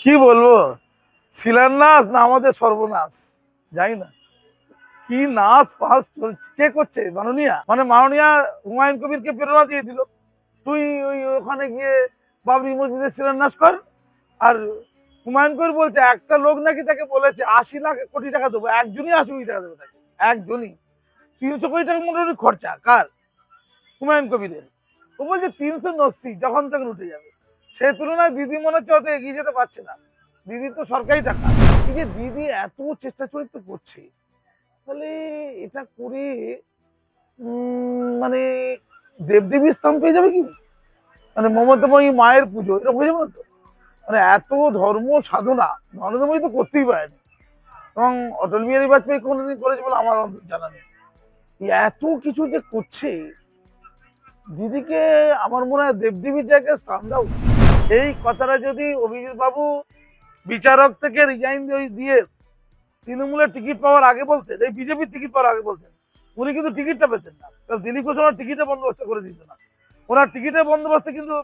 কি বলবো? শিলান্যাস না আমাদের সর্বনাশ, জানি না কি নাচ ফাঁস চলছে, কে করছে? মাননীয়া, মানে মাননীয়া হুমায়ুন কবিরকে প্রেরণা দিয়ে দিল, তুই ওই ওখানে গিয়ে বাবরি মসজিদের শিলান্যাস কর। আর হুমায়ুন কবির বলছে একটা লোক নাকি তাকে বলেছে 80 লাখ কোটি টাকা দেবো, একজনই 80 কোটি টাকা দেবে তাকে, একজনই। 300 কোটি টাকা মোটামুটি খরচা কার? হুমায়ুন কবিরের। ও বলছে 389 যখন তখন উঠে যাবে। সে তুলনায় দিদি মনে হচ্ছে অত এগিয়ে যেতে পারছে না, দিদির তো সরকারি টাকা। এই যে দিদি এত চেষ্টা চরিত্র করছে, তাহলে এটা করে মানে দেবদেবীর স্থান পেয়ে যাবে কি? মানে মমতাময়ী মায়ের পুজো এরকম হয়ে যাবে না তো? মানে এত ধর্ম সাধনা নরেন্দ্র মোদী তো করতেই পারেনি, এবং অটল বিহারী বাজপেয়ী কোনোদিন করেছে বলে আমার অন্তত জানা নেই। এত কিছু যে করছে, দিদিকে আমার মনে হয় দেবদেবীর জায়গায় স্থান দেওয়া উচিত। এই কথাটা যদি অভিজিৎ বাবু বিচারক থেকে রিজাইন দিয়ে তৃণমূলের টিকিট পাওয়ার আগে বলতেন, এই বিজেপির টিকিট পাওয়ার আগে বলতেন, উনি কিন্তু টিকিটটা পেতেন না, কারণ দিলীপ ঘোষ ওনার টিকিটের বন্দোবস্ত করে দিত না। ওনার টিকিটের বন্দোবস্ত কিন্তু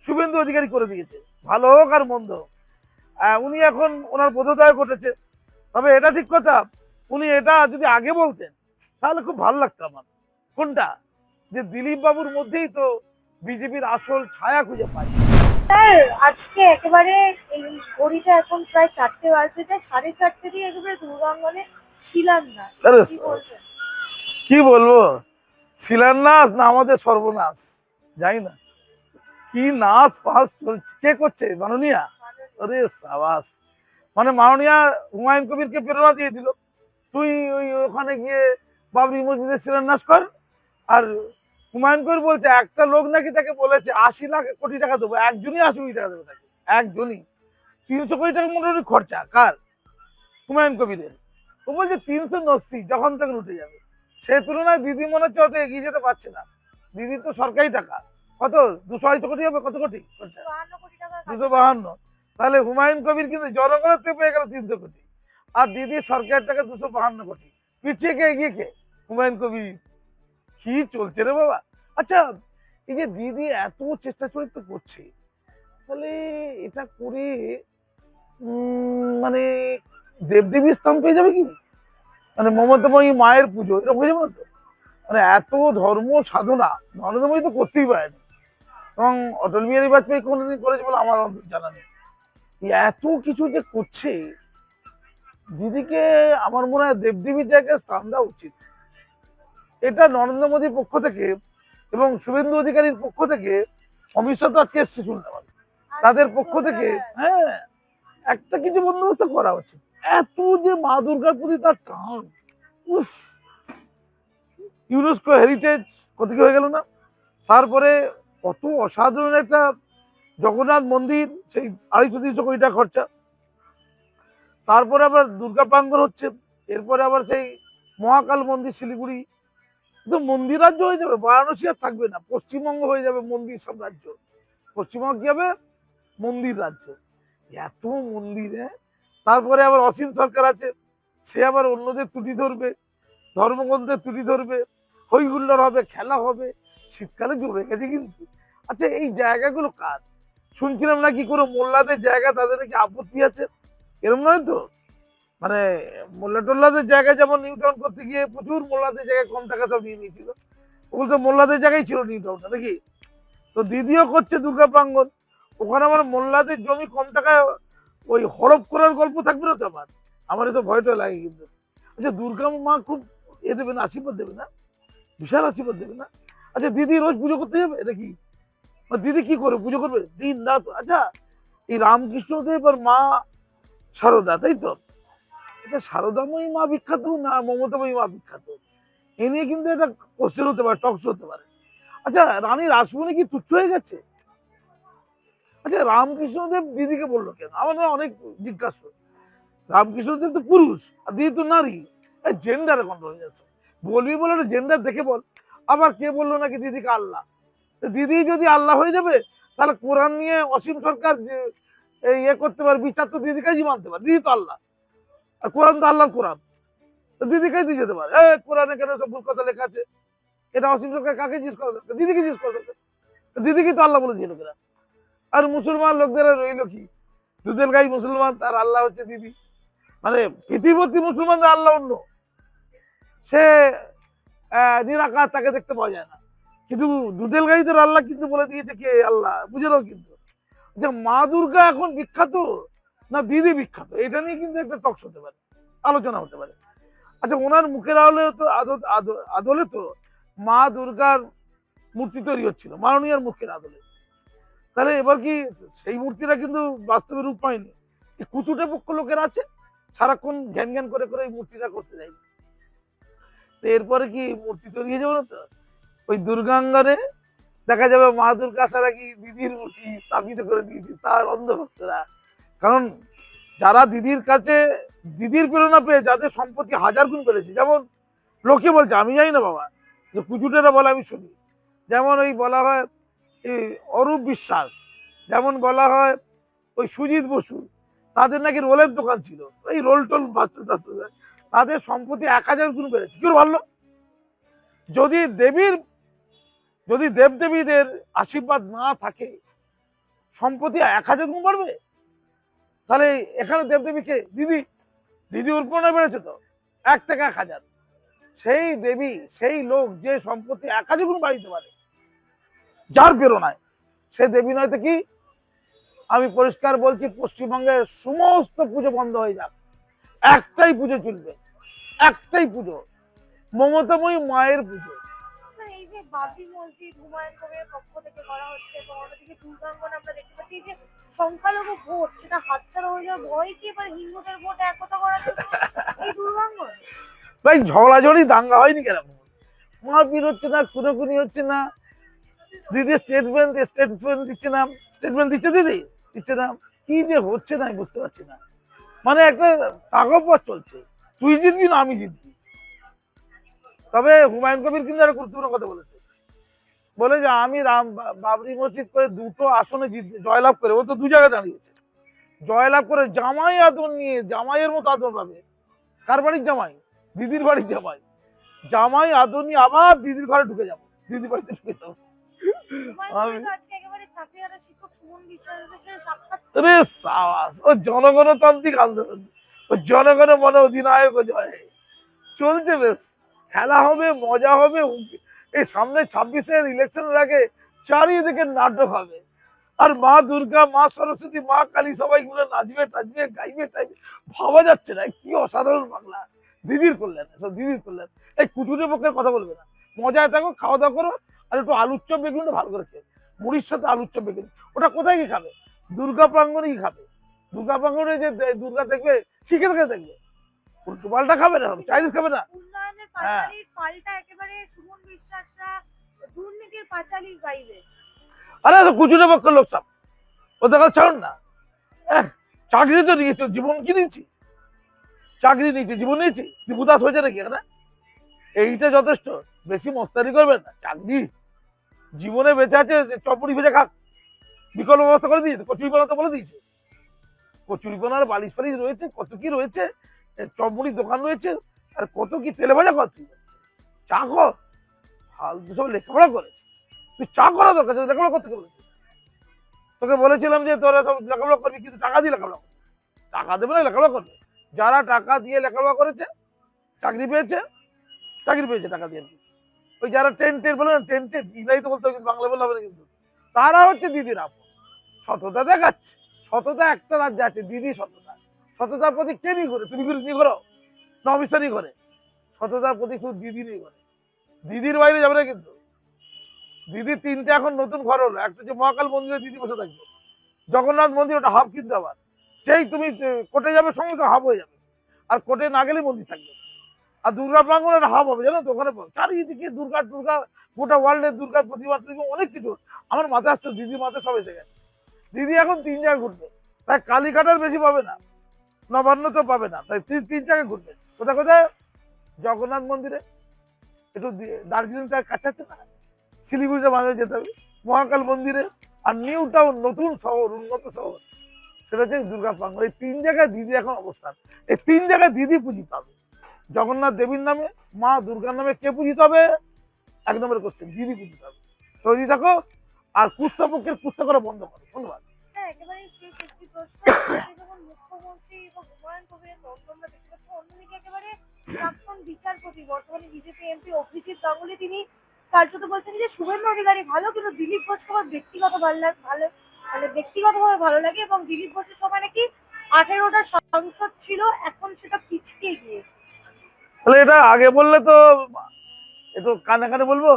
শুভেন্দু অধিকারী করে দিয়েছে, ভালো হোক আর মন্দ হোক। উনি এখন ওনার বোধোদয় ঘটেছে। তবে এটা ঠিক কথা, উনি এটা যদি আগে বলতেন তাহলে খুব ভালো লাগতো আমার। কোনটা? যে দিলীপ বাবুর মধ্যেই তো বিজেপির আসল ছায়া খুঁজে পাই। স্যার, আজকে একেবারে এই ঘড়িটা এখন প্রায় 4টে বাজতে যায়, 4:30 দিয়ে একেবারে দুর্গাঙ্গনে শিলান্যাস। আরে কি বলবেন? কি বলবো? শিলান্যাস না আমাদের সর্বনাশ, জানি না কি নাচ ফাঁস চলছে, কে করছে? মাননীয়া। আরে সাবাস, মানে মাননীয়া হুমায়ুন কবিরকে প্রেরণা দিয়ে দিল, তুই ওই ওখানে গিয়ে বাবরি মসজিদের শিলান্যাস কর। আর হুমায়ুন কবির বলছে একটা লোক নাকি তাকে বলেছে 80 লাখ কোটি টাকা দেবো, একজনই 80 কোটি টাকা দেবে তাকে, একজনই। 300 কোটি টাকা মোটামুটি খরচা কার? হুমায়ুন কবিরের। ও বলছে 389 যখন তখন উঠে যাবে। সে তুলনায় দিদি মনে হচ্ছে অত এগিয়ে যেতে পারছে না, দিদির তো সরকারি টাকা। কত? 200 কোটি হবে, কত কোটি খরচা? 52 কোটি টাকার 252। তাহলে হুমায়ুন কবির কিন্তু জনগণের থেকে পেয়ে গেল 300 কোটি, আর দিদি সরকারের টাকা 252 কোটি। পিছিয়ে কে এগিয়ে কে? হুমায়ুন কবির। কি চলছে রে বাবা? আচ্ছা, এই যে দিদি এত চেষ্টা চরিত্র করছে, তাহলে এটা করে মানে দেবদেবীর স্থান পেয়ে যাবে কি? মানে মমতাময়ী মায়ের পুজো এরকম হয়ে যাবে না তো? মানে এত ধর্ম সাধনা নরেন্দ্র মোদী তো করতেই পারেনি, এবং অটল বিহারী বাজপেয়ী কোনোদিন করেছে বলে আমার অন্তত জানা নেই। এত কিছু যে করছে, দিদিকে আমার মনে হয় দেবদেবীর জায়গায় স্থান দেওয়া উচিত। এটা নরেন্দ্র মোদীর পক্ষ থেকে এবং শুভেন্দু অধিকারীর পক্ষ থেকে, অমিত শাহ তো আজকে এসছে শুনলাম আমি, তাদের পক্ষ থেকে, হ্যাঁ, একটা কিছু বন্দোবস্ত করা উচিত। এত যে মা দুর্গার প্রতি তার টান, উফ, ইউনেস্কো হেরিটেজ কত কি হয়ে গেল না? তারপরে কত অসাধারণ একটা জগন্নাথ মন্দির, সেই 250-300 কোটি টাকা খরচা। তারপরে আবার দুর্গা প্রাঙ্গণ হচ্ছে, এরপরে আবার সেই মহাকাল মন্দির শিলিগুড়ি, তো মন্দির রাজ্য হয়ে যাবে, বারাণসী আর থাকবে না, পশ্চিমবঙ্গ হয়ে যাবে মন্দির সাম্রাজ্য। পশ্চিমবঙ্গ কি হবে? মন্দির রাজ্য। এত মন্দির, হ্যাঁ। তারপরে আবার অসীম সরকার আছে, সে আবার অন্যদের তুলি ধরবে, ধর্মগ্রন্থের তুলি ধরবে, হই হুল্লোড় হবে, খেলা হবে, শীতকালে জমে গেছে কিন্তু। আচ্ছা, এই জায়গাগুলো কার? শুনছিলাম নাকি কোনো মোল্লাদের জায়গা, তাদের নাকি আপত্তি আছে, এরকম নয় তো? মানে মোল্লা টোল্লাদের জায়গায় যেমন নিউ টাউন করতে গিয়ে প্রচুর মোল্লাদের জায়গায় কম টাকা সব নিয়ে নিয়েছিল, ওগুলো তো মোল্লাদের জায়গায় ছিল নিউ টাউনটা নাকি? তো দিদিও করছে দুর্গা প্রাঙ্গণ, ওখানে আমার মোল্লাদের জমি কম টাকায় ওই হরপ করার গল্প থাকবে না তো? আমার এসব ভয়টা লাগে কিন্তু। আচ্ছা, দুর্গা মা খুব দেবে না, আশীর্বাদ দেবে না, বিশাল আশীর্বাদ দেবে না? আচ্ছা, দিদি রোজ পুজো করতে যাবে, এটা কি? দিদি কি করে পুজো করবে দিন রাত? আচ্ছা, এই রামকৃষ্ণদেব আর মা সারদা, তাই তো? আচ্ছা, সারদাময়ী মা বিখ্যাত না মমতাময়ী মা বিখ্যাত? এ নিয়ে কিন্তু একটা কোশ্চেন হতে পারে, টকস হতে পারে। আচ্ছা, রানী রাসমণি কি তুচ্ছ হয়ে গেছে? আচ্ছা, রামকৃষ্ণদেব দিদিকে বললো কেন? আমার না অনেক জিজ্ঞাসা। রামকৃষ্ণদেব তো পুরুষ আর দিদি তো নারী, জেন্ডারে কন্ট্রোল হয়ে যাচ্ছে। বলবি বলে একটা জেন্ডার দেখে বল। আবার কে বললো নাকি দিদিকে আল্লাহ? দিদি যদি আল্লাহ হয়ে যাবে, তাহলে কোরআন নিয়ে অসীম সরকার যে ইয়ে করতে পারে, বিচার তো দিদির কাছেই মানতে পারে, দিদি তো আল্লাহ। আর কোরআন তো আল্লাহর কোরআন, তো দিদিকেই দিয়ে যেতে পারে। কোরআনে কেন সব ভুল কথা লেখা আছে? এটা অসীম সরকার কাকে জিজ্ঞেস করা দরকার? দিদিকে জিজ্ঞেস করা দরকার। দিদিকে তো আল্লাহ বলে দিয়ে লোকেরা। আর মুসলমান লোকদের রইল কি? দুধের গাই মুসলমান, তার আল্লাহ হচ্ছে দিদি। মানে পৃথিবীতে মুসলমানদের আল্লাহ অন্য, সে নিরাকার, তাকে দেখতে পাওয়া যায় না। কিন্তু দুধের গাইদের আল্লাহ কিন্তু বলে দিয়েছে কে আল্লাহ, বুঝে নাও। কিন্তু যে মা দুর্গা এখন বিখ্যাত না দিদি বিখ্যাত, এটা নিয়ে কিন্তু একটা টক্স হতে পারে, আলোচনা হতে পারে। আচ্ছা, ওনার মুখের আদলে তো মা দুর্গার মূর্তি তৈরি হচ্ছিল, মাননীয়ার মুখের আদলে। তাহলে এবার কি সেই মূর্তিটা কিন্তু বাস্তবে রূপ পায়নি? এই কুচুটে পক্ষ লোকের আছে, সারাক্ষণ জ্ঞান জ্ঞান করে করে এই মূর্তিটা করতে যায়। তো এরপরে কি মূর্তি তৈরি হয়ে যাবে না তো? ওই দুর্গাঙ্গনে দেখা যাবে মা দুর্গা ছাড়া কি দিদির মূর্তি স্থাপিত করে দিয়েছে তার অন্ধভক্তরা। কারণ যারা দিদির কাছে দিদির প্রেরণা পেয়ে যাদের সম্পত্তি হাজার গুণ বেড়েছে, যেমন লোকে বলছে, আমি জানি না বাবা, যে কুচুটেরা বলে আমি শুনি। যেমন ওই বলা হয় এই অরূপ বিশ্বাস, যেমন বলা হয় ওই সুজিত বসু, তাদের নাকি রোলের দোকান ছিল, এই রোল টোল বাঁচতে টাচতে যায়, তাদের সম্পত্তি 1000 গুণ বেড়েছে। কি করে ভাবলো? যদি দেবীর যদি দেবদেবীদের আশীর্বাদ না থাকে, সম্পত্তি 1000 গুণ বাড়বে? তাহলে এখানে দেবদেবীকে দিদি, দিদি উৎপন্ন বেড়েছে তো 1 থেকে 1000। সেই দেবী, সেই লোক যে সম্পত্তি 1000 গুণ বাড়িতে পারে যার প্রেরণায়, সে দেবী নয়তো কি? আমি পরিষ্কার বলছি, পশ্চিমবঙ্গের সমস্ত পুজো বন্ধ হয়ে যাক, একটাই পুজো চলবে, একটাই পুজো, মমতাময়ী মায়ের পুজো। এই যে বাবরি মসজিদ হুমায়ুন কবিরের পক্ষ থেকে করা হচ্ছে, এবং অন্যদিকে দুর্গাঙ্গনে আমরা দেখতে পাচ্ছি যে সংখ্যালঘু ভোট সেটা হাতছাড়া হয়ে যাওয়ার ভয় কি এবার হিন্দুদের ভোট একতা করার জন্য এই দুর্গাঙ্গন? ভাই ঝগড়াঝড়ি দাঙ্গা হয়নি কেন? মারপিট হচ্ছে না, খুনোখুনি হচ্ছে না, দিদি স্টেটমেন্ট দিচ্ছে না, স্টেটমেন্ট দিচ্ছে দিদি, দিচ্ছে না। কি যে হচ্ছে না আমি বুঝতে পারছি না। মানে একটা টাকাপথ চলছে, তুই জিতবি না আমি জিতবি। তবে হুমায়ুন কবির কিন্তু একটা গুরুত্বপূর্ণ কথা বলেছে, বলে যে আমি বাবরি মসজিদ করে 2টো আসনে জয়লাভ করে, ও তো 2 জায়গায় দাঁড়িয়েছে, জয়লাভ করে জামাই আদর নিয়ে জামাইয়ের মতো আদর পাবে। কার বাড়ির জামাই? দিদির বাড়ির জামাই। জামাই আদর নিয়ে আবার দিদির ঘরে ঢুকে যাবো, দিদির বাড়িতে ঢুকে যাবো। আমি রে সাবাস, ও জনগণতান্ত্রিক আন্দোলন, ও জনগণ মন অধিনায়ক জয় চলছে বেশ। খেলা হবে, মজা হবে। এই সামনে 26-এর ইলেকশনের আগে চারিদিকে নাটক হবে। আর মা দুর্গা, মা সরস্বতী, মা কালী সবাই গুলো নাচবে টাচবে, গাইবে টাইবে, ভাবা যাচ্ছে না কি অসাধারণ বাংলা। দিদির কল্যাণ, সব দিদির কল্যাণ। এই কুচুরের পক্ষে কথা বলবে না, মজায় থাকো, খাওয়া দাওয়া করো, আর একটু আলুর চপ বেগুনটা ভালো করে খেয়ে, মুড়ির সাথে আলুর চপ বেগুন। ওটা কোথায় কি খাবে? দুর্গা প্রাঙ্গণে কি খাবে? দুর্গা প্রাঙ্গণে যে দুর্গা দেখবে, শিখে দেখে দেখবে, উল্টো পাল্টা খাবে না, চাইনিজ খাবে না। উন্নয়নের হ্যাঁ, পাঁচালীর পাল্টা একেবারে সুমন বিশ্বাসরা দুর্নীতির পাঁচালী গাইবে। আরে কুচুরের পক্ষের লোক সব, ওদের কথা ছাড়ুন না। চাকরি তো নিয়েছে, জীবন কি নিয়েছি? চাকরি নিয়েছি, জীবন নিয়েছি, দিবুদাস হয়েছে নাকি এখানে? এইটা যথেষ্ট, বেশি মস্তানি করবেন না। চাকরি জীবনে বেঁচে আছে, চপুরি ভেজে খাক, বিকল্প ব্যবস্থা করে দিয়েছে, কচুরিপানা তো বলে দিয়েছে, কচুরিপানার বালিশ ফালিশ রয়েছে, কত কি রয়েছে, চপমুড়ির দোকান রয়েছে, আর কত কি তেলে ভাজা কর, তুই চা কর, ফালতু সব লেখাপড়া করেছে। তুই চা করা দরকার, লেখাপড়া করতে বলেছে। তোকে বলেছিলাম যে তোরা সব লেখাপড়া করবি, কিন্তু টাকা দিয়ে লেখাপড়া করবি, টাকা দেবে না লেখাপড়া করবে। যারা টাকা দিয়ে লেখাপড়া করেছে চাকরি পেয়েছে, চাকরি পেয়েছে টাকা দিয়ে। ওই যারা টেন্টেড বলে না, টেন্টেড ইংরাজি তো বলতে হবে, কিন্তু বাংলা বললে হবে না কিন্তু, তারা হচ্ছে দিদির আপন। সততা দেখাচ্ছে, সততা একটা রাজ্যে আছে, দিদি সততা। সততার প্রতি কে নি করে? তুমি নি করো না অফিসারই করে? সততার প্রতি শুধু দিদি নেই করে, দিদির বাইরে যাবে না কিন্তু। দিদির 3টে এখন নতুন ঘর হলো, একটা হচ্ছে মহাকাল মন্দিরে দিদি বসে থাকবে, জগন্নাথ মন্দির ওটা হাফ, কিন্তু আবার সেই তুমি কোর্টে যাবে সঙ্গে সঙ্গে হাফ হয়ে যাবে, আর কোর্টে না গেলেই মন্দির থাকবে। আর দুর্গা প্রাঙ্গণ একটা হাব হবে, জানো তো? ওখানে চারিদিকে দুর্গা দুর্গা, গোটা ওয়ার্ল্ডের দুর্গার প্রতিমা, অনেক কিছু। আমার মাথায় আসছে, দিদির মাথায় সব এসে গেছে। দিদি এখন 3 জায়গায় ঘুরবে, তাই কালীঘাটার বেশি পাবে না, নবান্ন তো পাবে না, তাই 3 জায়গায় ঘুরবে। কোথায় কোথায়? জগন্নাথ মন্দিরে, একটু দার্জিলিংটা কাছে আছে না, শিলিগুড়িটা মাঝে যেতে হবে, মহাকাল মন্দিরে, আর নিউ টাউন, নতুন শহর, উন্নত শহর, সেটা হচ্ছে দুর্গা প্রাঙ্গণ। এই 3 জায়গায় দিদি এখন অবস্থান। এই 3 জায়গায় দিদি পূজিত হবে। জগন্নাথ দেবীর নামে, মা দুর্গার নামে কে পূজিত হবে? 1 নম্বরের কোশ্চেন, দিদি পূজিত হবে। তৈরি থাকো, আর কুস্তা পক্ষের কুস্তা করা বন্ধ করো। ধন্যবাদ। হ্যাঁ, একেবারে সেই প্রশ্ন হচ্ছে যখন মুখ্যমন্ত্রী এবং হুমায়ুন কবিরের দ্বন্দ্ব আমরা দেখতে পাচ্ছি, অন্যদিকে একেবারে প্রাক্তন বিচারপতি বর্তমানে বিজেপি এমপি অভিজিৎ গাঙ্গুলি তিনি কার্যত বলছেন যে শুভেন্দু অধিকারী ভালো, কিন্তু দিলীপ ঘোষকে আমার ব্যক্তিগত ভালো মানে ব্যক্তিগতভাবে ভালো লাগে, এবং দিলীপ ঘোষের সময় নাকি 18টা সাংসদ ছিল, এখন সেটা পিছিয়ে গিয়েছে। তাহলে এটা আগে বললে তো একটু কানে কানে বলবো।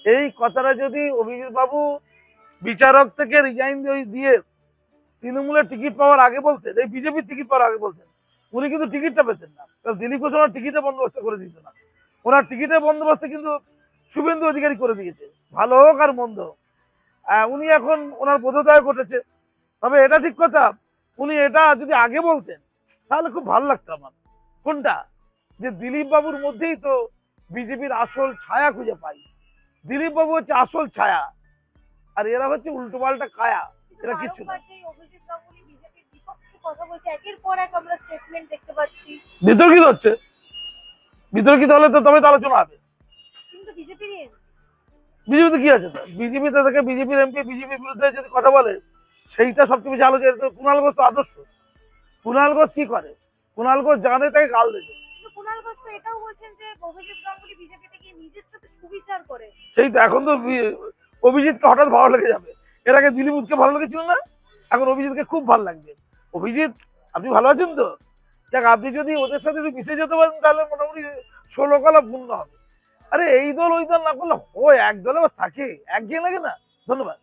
এই কথাটা যদি অভিজিৎ বাবু বিচারক থেকে রিজাইন দিয়ে তৃণমূলের টিকিট পাওয়ার আগে বলতেন, এই বিজেপির টিকিট পাওয়ার আগে বলতেন, উনি কিন্তু টিকিটটা পেতেন না। কারণ দিলীপ ঘোষ ওনার টিকিটের বন্দোবস্ত করে দিত না। ওনার টিকিটের বন্দোবস্ত কিন্তু শুভেন্দু অধিকারী করে দিয়েছে, ভালো হোক আর মন্দ হোক। উনি এখন ওনার বোধোদয় ঘটেছে। তবে এটা ঠিক কথা, উনি এটা যদি আগে বলতেন তাহলে খুব ভালো লাগতো আমার। কোনটা? যে দিলীপ বাবুর মধ্যেই তো বিজেপির আসল ছায়া খুঁজে পাই। দিলীপ বাবু হচ্ছে আসল ছায়া, আর এরা হচ্ছে উল্টো পাল্টা কায়া, এরা কিছু না। বারংবার যে অভিজিৎ গাঙ্গুলি বিজেপির বিপক্ষে কথা বলছে, একের পর এক আমরা স্টেটমেন্ট দেখতে পাচ্ছি, বিতর্কিত হচ্ছে। বিতর্কিত হলে তো তবে তো আলোচনা হবে। কিন্তু বিজেপিরই বিজেপিতে কি আছে? বিজেপিতে থেকে বিজেপির এমপি বিজেপির বিরুদ্ধে যদি কথা বলে, সেইটা সবচেয়ে বেশি আলোচনা। কুণাল ঘোষ তো আদর্শ। কুণাল ঘোষ কি করে? কুণাল ঘোষ জানে তাকে গাল দেবে। কিন্তু কুণাল ঘোষ তো এটাও বলছেন যে অভিজিৎ গাঙ্গুলি বিজেপিতে গিয়ে নিজের সাথে সুবিচার করে। সেই তো, এখন তো অভিজিৎকে হঠাৎ ভালো লেগে যাবে। এর আগে দিলীপকে ভালো লেগেছিল না, এখন অভিজিৎকে খুব ভালো লাগবে। অভিজিৎ, আপনি ভালো আছেন তো? দেখ, আপনি যদি ওদের সাথে একটু মিশে যেতে পারেন তাহলে মোটামুটি 16 কলা পূর্ণ হবে। আরে এই দল ওই দল না করলে ও এক দলে থাকে, একঘেয়ে লাগে না? ধন্যবাদ।